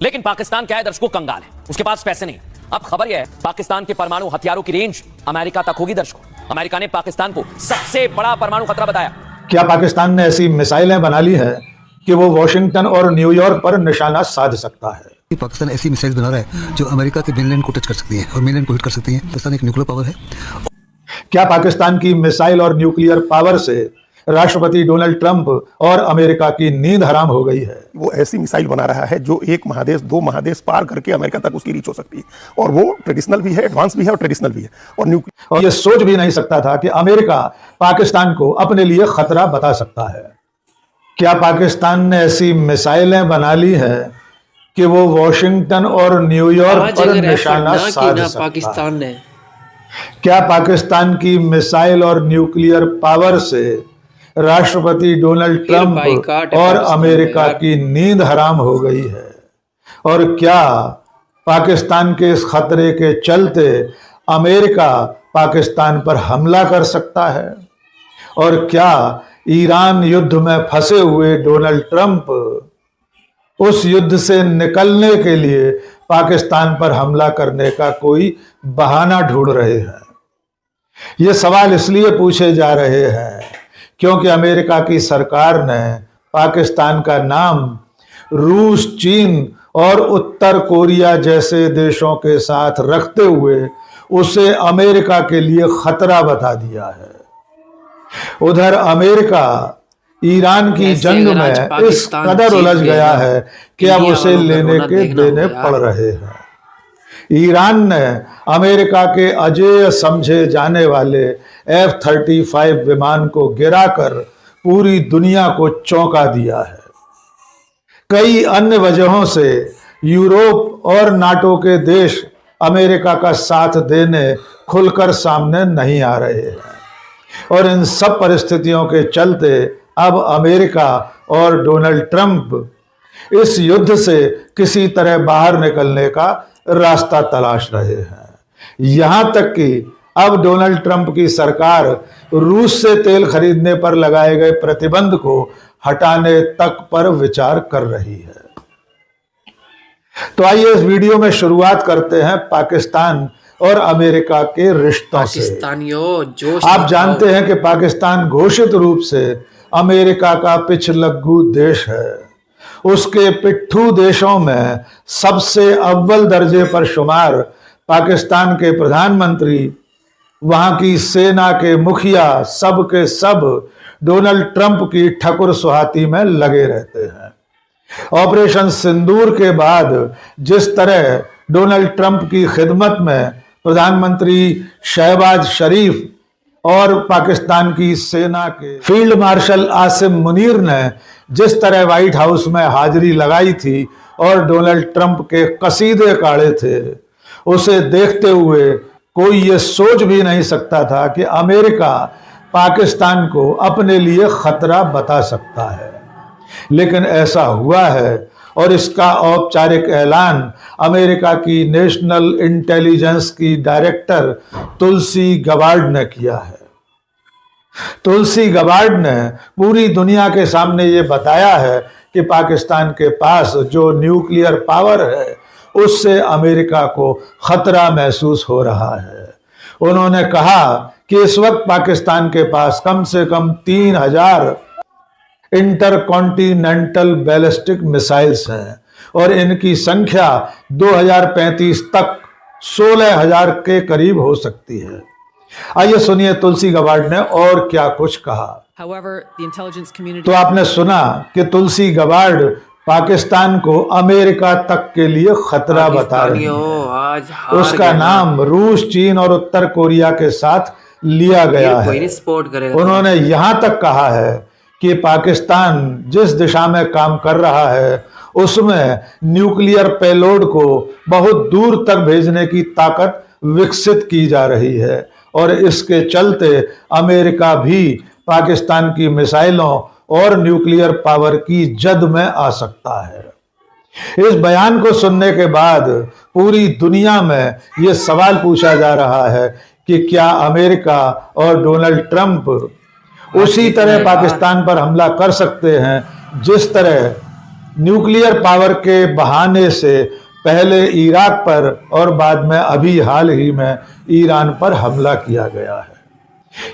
लेकिन पाकिस्तान क्या है दर्शकों, कंगाल है, उसके पास पैसे नहीं। अब खबर यह है पाकिस्तान के परमाणु हथियारों की रेंज अमेरिका तक होगी दर्शकों। अमेरिका ने पाकिस्तान को सबसे बड़ा परमाणु खतरा बताया। क्या पाकिस्तान ने ऐसी मिसाइलें बना ली हैं कि वो वॉशिंगटन और न्यूयॉर्क पर निशाना साध सकता है? पाकिस्तान ऐसी मिसाइल बना रहा है जो अमेरिका के मेनलैंड को टच कर सकती हैं और मेनलैंड को हिट कर सकती हैं। पाकिस्तान एक न्यूक्लियर पावर है। क्या पाकिस्तान की मिसाइल और न्यूक्लियर पावर से राष्ट्रपति डोनाल्ड ट्रंप और अमेरिका की नींद हराम हो गई है? वो ऐसी मिसाइल बना रहा है जो एक महादेश दो महादेश पार करके अमेरिका तक उसकी रीच हो सकती है, और वो ट्रेडिशनल भी है, एडवांस भी है और ट्रेडिशनल भी है। और ये सोच भी नहीं सकता था कि अमेरिका पाकिस्तान को अपने लिए खतरा बता सकता है। क्या पाकिस्तान ने ऐसी मिसाइलें बना ली है कि वो वॉशिंगटन और न्यूयॉर्क पर निशाना साध सकता है? क्या पाकिस्तान की मिसाइल और न्यूक्लियर पावर से राष्ट्रपति डोनाल्ड ट्रंप और अमेरिका की नींद हराम हो गई है? और क्या पाकिस्तान के इस खतरे के चलते अमेरिका पाकिस्तान पर हमला कर सकता है? और क्या ईरान युद्ध में फंसे हुए डोनाल्ड ट्रंप उस युद्ध से निकलने के लिए पाकिस्तान पर हमला करने का कोई बहाना ढूंढ रहे हैं? ये सवाल इसलिए पूछे जा रहे हैं क्योंकि अमेरिका की सरकार ने पाकिस्तान का नाम रूस, चीन और उत्तर कोरिया जैसे देशों के साथ रखते हुए उसे अमेरिका के लिए खतरा बता दिया है। उधर अमेरिका ईरान की जंग में इस कदर उलझ गया है कि अब उसे लेने के देने पड़ रहे हैं। ईरान ने अमेरिका के अजेय समझे जाने वाले F-35 विमान को गिराकर पूरी दुनिया को चौंका दिया है। कई अन्य वजहों से यूरोप और नाटो के देश अमेरिका का साथ देने खुलकर सामने नहीं आ रहे हैं, और इन सब परिस्थितियों के चलते अब अमेरिका और डोनाल्ड ट्रंप इस युद्ध से किसी तरह बाहर निकलने का रास्ता तलाश रहे हैं। यहां तक कि अब डोनाल्ड ट्रंप की सरकार रूस से तेल खरीदने पर लगाए गए प्रतिबंध को हटाने तक पर विचार कर रही है। तो आइए इस वीडियो में शुरुआत करते हैं पाकिस्तान और अमेरिका के रिश्तों से। आप जानते हैं कि पाकिस्तान घोषित रूप से अमेरिका का पिछलग्गू देश है। उसके पिट्ठू देशों में सबसे अव्वल दर्जे पर शुमार पाकिस्तान के प्रधानमंत्री, वहां की सेना के मुखिया, सब के सब डोनाल्ड ट्रंप की ठकुर सुहाती में लगे रहते हैं। ऑपरेशन सिंदूर के बाद जिस तरह डोनाल्ड ट्रंप की खिदमत में प्रधानमंत्री शहबाज शरीफ और पाकिस्तान की सेना के फील्ड मार्शल आसिम मुनीर ने जिस तरह व्हाइट हाउस में हाजिरी लगाई थी और डोनाल्ड ट्रंप के कसीदे काढ़े थे, उसे देखते हुए कोई ये सोच भी नहीं सकता था कि अमेरिका पाकिस्तान को अपने लिए खतरा बता सकता है। लेकिन ऐसा हुआ है, और इसका औपचारिक ऐलान अमेरिका की नेशनल इंटेलिजेंस की डायरेक्टर तुलसी गबार्ड ने किया है। तुलसी गबार्ड ने पूरी दुनिया के सामने ये बताया है कि पाकिस्तान के पास जो न्यूक्लियर पावर है उससे अमेरिका को खतरा महसूस हो रहा है। उन्होंने कहा कि इस वक्त पाकिस्तान के पास कम से कम 3000 इंटरकॉन्टिनेंटल बैलिस्टिक मिसाइल्स हैं, और इनकी संख्या 2035 तक 16,000 के करीब हो सकती है। आइए सुनिए तुलसी गबार्ड ने और क्या कुछ कहा। तो आपने सुना कि तुलसी गबार्ड पाकिस्तान को अमेरिका तक के लिए खतरा बता रही है। उसका नाम रूस, चीन और उत्तर कोरिया के साथ लिया गया है। उन्होंने यहां तक कहा है कि पाकिस्तान जिस दिशा में काम कर रहा है उसमें न्यूक्लियर पेलोड को बहुत दूर तक भेजने की ताकत विकसित की जा रही है, और इसके चलते अमेरिका भी पाकिस्तान की मिसाइलों और न्यूक्लियर पावर की जद में आ सकता है। इस बयान को सुनने के बाद पूरी दुनिया में यह सवाल पूछा जा रहा है कि क्या अमेरिका और डोनाल्ड ट्रंप उसी तरह पाकिस्तान पर हमला कर सकते हैं जिस तरह न्यूक्लियर पावर के बहाने से पहले इराक पर और बाद में अभी हाल ही में ईरान पर हमला किया गया है।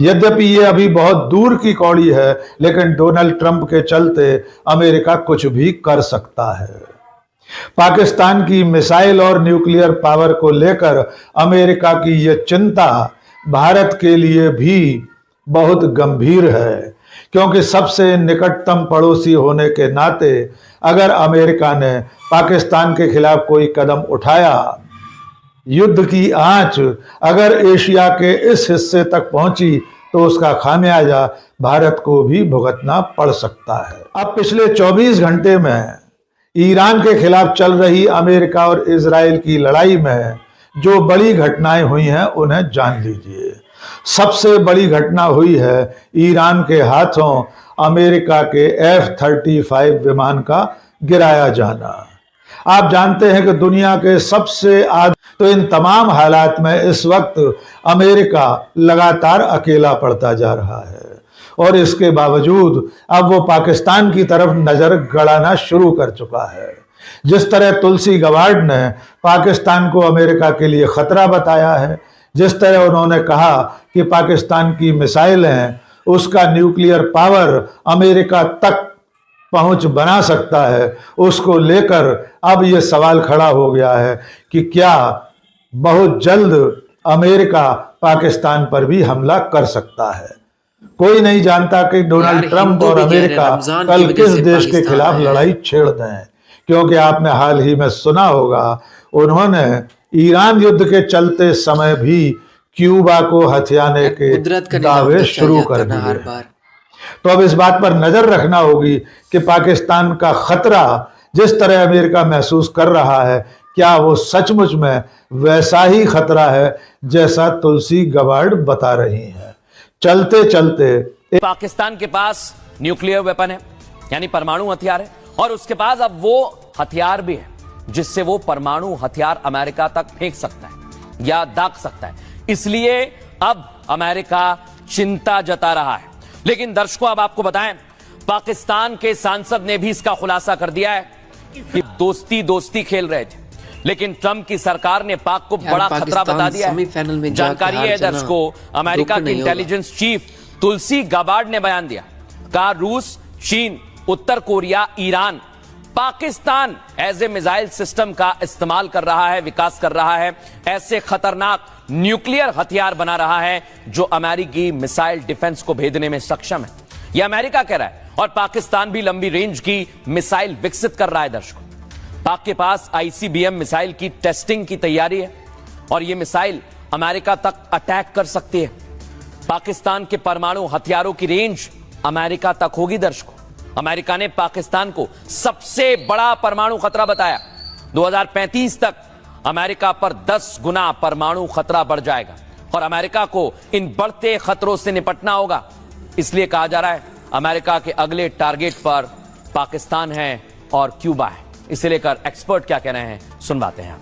यद्यपि ये अभी बहुत दूर की कौड़ी है, लेकिन डोनाल्ड ट्रंप के चलते अमेरिका कुछ भी कर सकता है। पाकिस्तान की मिसाइल और न्यूक्लियर पावर को लेकर अमेरिका की यह चिंता भारत के लिए भी बहुत गंभीर है, क्योंकि सबसे निकटतम पड़ोसी होने के नाते अगर अमेरिका ने पाकिस्तान के खिलाफ कोई कदम उठाया, युद्ध की आंच अगर एशिया के इस हिस्से तक पहुंची, तो उसका खामियाजा भारत को भी भुगतना पड़ सकता है। अब पिछले 24 घंटे में ईरान के खिलाफ चल रही अमेरिका और इजराइल की लड़ाई में जो बड़ी घटनाएं हुई हैं उन्हें जान लीजिए। सबसे बड़ी घटना हुई है ईरान के हाथों अमेरिका के F-35 विमान का गिराया जाना। आप जानते हैं कि दुनिया के सबसे तो इन तमाम हालात में इस वक्त अमेरिका लगातार अकेला पड़ता जा रहा है, और इसके बावजूद अब वो पाकिस्तान की तरफ नजर गड़ाना शुरू कर चुका है। जिस तरह तुलसी गबार्ड ने पाकिस्तान को अमेरिका के लिए खतरा बताया है, जिस तरह उन्होंने कहा कि पाकिस्तान की मिसाइलें, उसका न्यूक्लियर पावर अमेरिका तक पहुंच बना सकता है, उसको लेकर अब यह सवाल खड़ा हो गया है कि क्या बहुत जल्द अमेरिका पाकिस्तान पर भी हमला कर सकता है। कोई नहीं जानता कि डोनाल्ड ट्रंप और अमेरिका कल किस देश के खिलाफ लड़ाई छेड़ दें, क्योंकि आपने हाल ही में सुना होगा उन्होंने ईरान युद्ध के चलते समय भी क्यूबा को हथियाने के दावे शुरू कर दिए। तो अब इस बात पर नजर रखना होगी कि पाकिस्तान का खतरा जिस तरह अमेरिका महसूस कर रहा है, क्या वो सचमुच में वैसा ही खतरा है जैसा तुलसी गबार्ड बता रही है। चलते चलते पाकिस्तान के पास न्यूक्लियर वेपन है, यानी परमाणु हथियार है, और उसके पास अब वो हथियार भी है जिससे वो परमाणु हथियार अमेरिका तक फेंक सकता है या दाग सकता है। इसलिए अब अमेरिका चिंता जता रहा है। लेकिन दर्शकों, अब आपको बताएं, पाकिस्तान के सांसद ने भी इसका खुलासा कर दिया है कि दोस्ती खेल रहे थे, लेकिन ट्रंप की सरकार ने पाक को बड़ा खतरा बता दिया है। जानकारी है दर्शकों, अमेरिका के इंटेलिजेंस चीफ तुलसी गबार्ड ने बयान दिया, कहा रूस, चीन, उत्तर Korea, Iran Pakistan as a missile system का इस्तेमाल कर रहा है, विकास कर रहा है, ऐसे खतरनाक न्यूक्लियर हथियार बना रहा है जो अमेरिकी मिसाइल डिफेंस को भेदने में सक्षम है। यह अमेरिका कह रहा है, और पाकिस्तान भी लंबी रेंज की मिसाइल विकसित कर रहा है। दर्शकों, पाक के पास ICBM मिसाइल की टेस्टिंग की तैयारी है, और यह मिसाइल अमेरिका तक अटैक कर सकती है। पाकिस्तान के परमाणु हथियारों की रेंज अमेरिका तक होगी। दर्शकों, अमेरिका ने पाकिस्तान को सबसे बड़ा परमाणु खतरा बताया। 2035 तक अमेरिका पर 10 गुना परमाणु खतरा बढ़ जाएगा, और अमेरिका को इन बढ़ते खतरों से निपटना होगा। इसलिए कहा जा रहा है अमेरिका के अगले टारगेट पर पाकिस्तान है और क्यूबा है। इसे लेकर एक्सपर्ट क्या कह रहे हैं, सुनवाते हैं।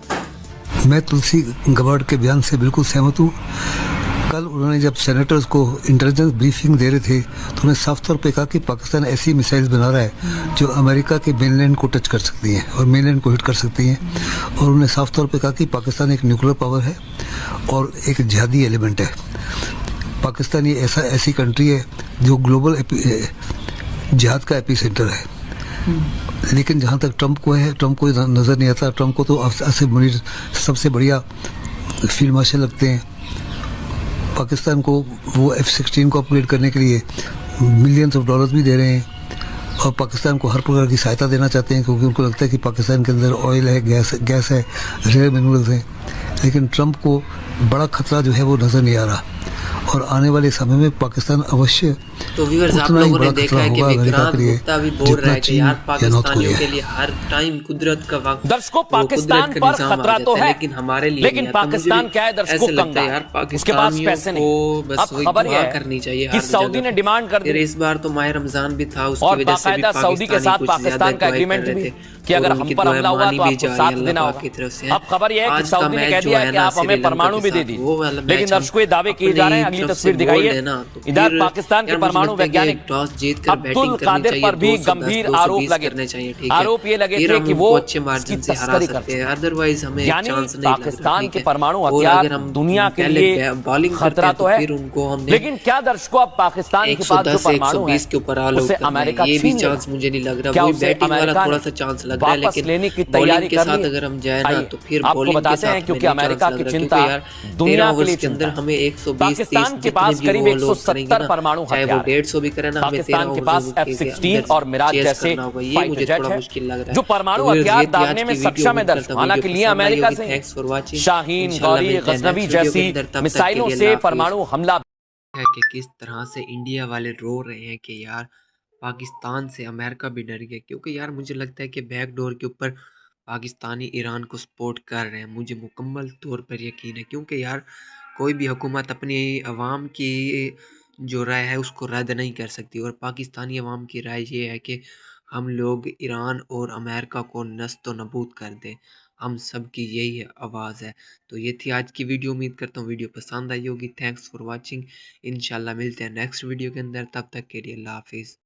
मैं तुलसी गबार्ड के बयान से बिल्कुल सहमत हूँ। कल उन्होंने जब सेनेटर्स को इंटेलिजेंस ब्रीफिंग दे रहे थे, तो उन्होंने साफ तौर पे कहा कि पाकिस्तान ऐसी मिसाइल्स बना रहा है जो अमेरिका के मेनलैंड को टच कर सकती हैं और मेनलैंड को हिट कर सकती हैं। और उन्होंने साफ तौर पे कहा कि पाकिस्तान एक न्यूक्लियर पावर है और एक जिहादी एलिमेंट है। पाकिस्तान ये ऐसी कंट्री है जो ग्लोबल जिहाद का एपी सेंटर है। लेकिन जहाँ तक ट्रंप को नज़र नहीं आता। ट्रंप को तो आसिफ मुनीर सबसे बढ़िया फील्ड मार्शल लगते हैं। पाकिस्तान को वो F-16 को अपग्रेड करने के लिए मिलियंस ऑफ डॉलर्स भी दे रहे हैं, और पाकिस्तान को हर प्रकार की सहायता देना चाहते हैं, क्योंकि उनको लगता है कि पाकिस्तान के अंदर ऑयल है, गैस है, रेयर मिनरल्स हैं। लेकिन ट्रंप को बड़ा खतरा जो है वो नज़र नहीं आ रहा, और आने वाले समय में पाकिस्तान अवश्य तो व्यूअर्स, आप लोगों ने देखा है कि विक्रांत गुप्ता भी बोल रहा है कि यार पाकिस्तानियों के लिए हर टाइम कुदरत का वक्त। दर्शकों, पाकिस्तान पर खतरा तो है, लेकिन हमारे लिए लेकिन पाकिस्तान क्या है दर्शकों, कंगाल, उसके पास पैसे नहीं। अब खबर यह करनी चाहिए कि सऊदी ने डिमांड कर दी। इस बार तो माह रमजान भी था, उसकी वजह से भी सऊदी के साथ पाकिस्तान का एग्रीमेंट भी, कि अगर हम उनकी पर हमला हुआ मानी तो भी आपको जा रही साथ है देना अल्लाह पाक की होगा। तरफ से। अब खबर यह है कि आज का सऊदी ने मैच कह जो दिया है कि ना आप हमें श्रीलंका परमाणु के भी दे साथ, दीजिए, वो वाला लेकिन मैच हम दर्शकों ये दावे किए जा रहे हैं, अपनी अगली तरफ से तस्वीर दिखाइए। बोल्ड है ना, तो इधर फिर पाकिस्तान के यार मुझे परमाणु लगता है कि वैज्ञानिक टॉस जीतकर अब्दुल बैटिंग करनी कादिर चाहिए, पर भी 210 गंभीर 220 आरोप लगे करने थे। चाहिए, ठीक है। आरोप ये लगे फिर थे हम कि उनको वो अच्छे मार्जिन इसकी से हरा तस्करी कर सकते हैं, चुके हैं। अदरवाइज हमें यानी चांस नहीं लग रहा, पाकिस्तान ठीक के है। परमाणु और हथियार अगर हम दुनिया के पहले लिए बॉलिंग करते खतरा हैं तो तो है, फिर उनको हमने लेकिन क्या दर्शकों अब पाकिस्तान के पास जो 110 परमाणु है 120 के ऊपर ऑल उसे आउट करना अमेरिका है, ये भी छीन चांस लेगा? मुझे नहीं लग रहा। क्या वही उसे बैटिंग वाला अमेरिका थोड़ा ने सा चांस लग रहा है, वापस लेकिन लेने की बॉलिंग तैयारी के कर साथ ली? अगर हम जाए ना आइए, तो फिर आपको बॉलिंग के बताते हैं, साथ क्योंकि हमें नहीं अमेरिका चांस की लग रहा, चिंता क्योंकि यार 13 दुनिया के लिए ओवर्स के अंदर चिंता है। हमें 120 पाकिस्तान 30 के जितने पास भी करीब वो ऑल आउट करेंगे 170 ना, परमाणु चाहे वो हथियार है। 150 भी करे ना, हमें 13 पाकिस्तान के ओवर्स पास F-16 और मिराज जैसे मुझे फाइटर थोड़ा जेट मुश्किल लग है रहा है। जो परमाणु तो हथियार आज दागने की में वीडियो सक्षम है उम्मीद करता दर्शकों, हूँ वीडियो हालांकि लिए पसंद आई अमेरिका होगी। से थैंक्स फॉर वाचिंग। शाहीन, इंशाल्लाह गौरी, मिलते हैं गजनवी नेक्स्ट वीडियो के जैसी अंदर, तब तक के मिसाइलों लिए से अल्लाह हाफिज। परमाणु हमला है कि किस तरह से इंडिया वाले रो रहे हैं कि यार पाकिस्तान से अमेरिका भी डर गया, क्योंकि यार मुझे लगता है कि बैकडोर के ऊपर पाकिस्तानी ईरान को सपोर्ट कर रहे हैं। मुझे मुकम्मल तौर पर यकीन है, क्योंकि यार कोई भी हुकूमत अपनी अवाम की जो राय है उसको रद्द नहीं कर सकती, और पाकिस्तानी अवाम की राय ये है कि हम लोग ईरान और अमेरिका को नस्त व नबूद कर दें। हम सब की यही आवाज़ है। तो ये थी आज की वीडियो। उम्मीद करता हूँ वीडियो पसंद आई होगी। Thanks for watching. इंशाल्लाह मिलते हैं नेक्स्ट वीडियो के अंदर, तब तक के लिए अल्लाह हाफिज़।